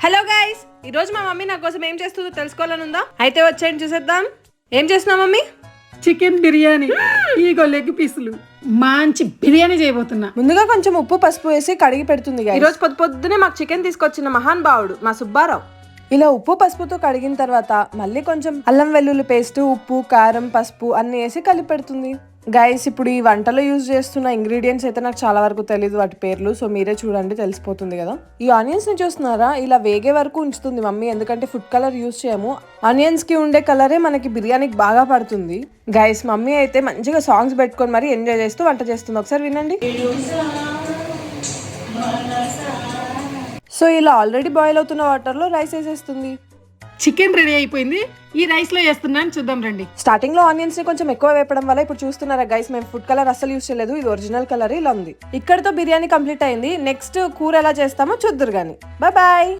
Hello guys, ఈరోజు మా mummy నా కోసం ఏం చేస్తుందో తెలుసుకోవాలని ఉందా? అయితే వచ్చేయండి చూసేద్దాం. ఏం చేస్తున్నావు mummy? Chicken biryani. Ego leg పీసులు మంచి బిర్యానీ చేయబోతున్నా. ముందుగా కొంచెం ఉప్పు పసుపు వేసి కడిగి పెడుతుంది. ఈ రోజు పొద్దున్నే మాకు చికెన్ తీసుకొచ్చిన మహాన్ భావుడు మా సుబ్బారావు. ఇలా ఉప్పు పసుపుతో కడిగిన తర్వాత మళ్ళీ కొంచెం అల్లం వెల్లుల్లి పేస్ట్, ఉప్పు, కారం, పసుపు అన్ని వేసి కలిపి పెడుతుంది. గైస్, ఇప్పుడు ఈ వంటలో యూజ్ చేస్తున్న ఇంగ్రీడియంట్స్ అయితే నాకు చాలా వరకు తెలియదు వాటి పేర్లు, సో మీరే చూడండి తెలిసిపోతుంది కదా. ఈ ఆనియన్స్ ని చూస్తున్నారా, ఇలా వేగే వరకు ఉంచుతుంది మమ్మీ, ఎందుకంటే ఫుడ్ కలర్ యూజ్ చేయము. ఆనియన్స్ కి ఉండే కలరే మనకి బిర్యానీకి బాగా పడుతుంది. గైస్, మమ్మీ అయితే మంచిగా సాంగ్స్ పెట్టుకొని మరి ఎంజాయ్ చేస్తూ వంట చేస్తుంది. ఒకసారి వినండి. సో ఇలా ఆల్రెడీ బాయిల్ అవుతున్న వాటర్ లో రైస్ వేసేస్తుంది. చికెన్ రెడీ అయిపోయింది. ఈ రైస్ లో వేస్తున్నాను, చూద్దాం రండి. స్టార్టింగ్ లో ఆనియన్స్ ని కొంచెం ఎక్కువ వేపడం వల్ల ఇప్పుడు చూస్తున్నారా గైస్, మేము ఫుడ్ కలర్ అసలు యూజ్ చేయలేదు, ఇది ఒరిజినల్ కలర్ ఇలా ఉంది. ఇక్కడతో బిర్యానీ కంప్లీట్ అయింది. నెక్స్ట్ కూర ఎలా చేస్తామో చూద్దరు గానీ. Bye bye.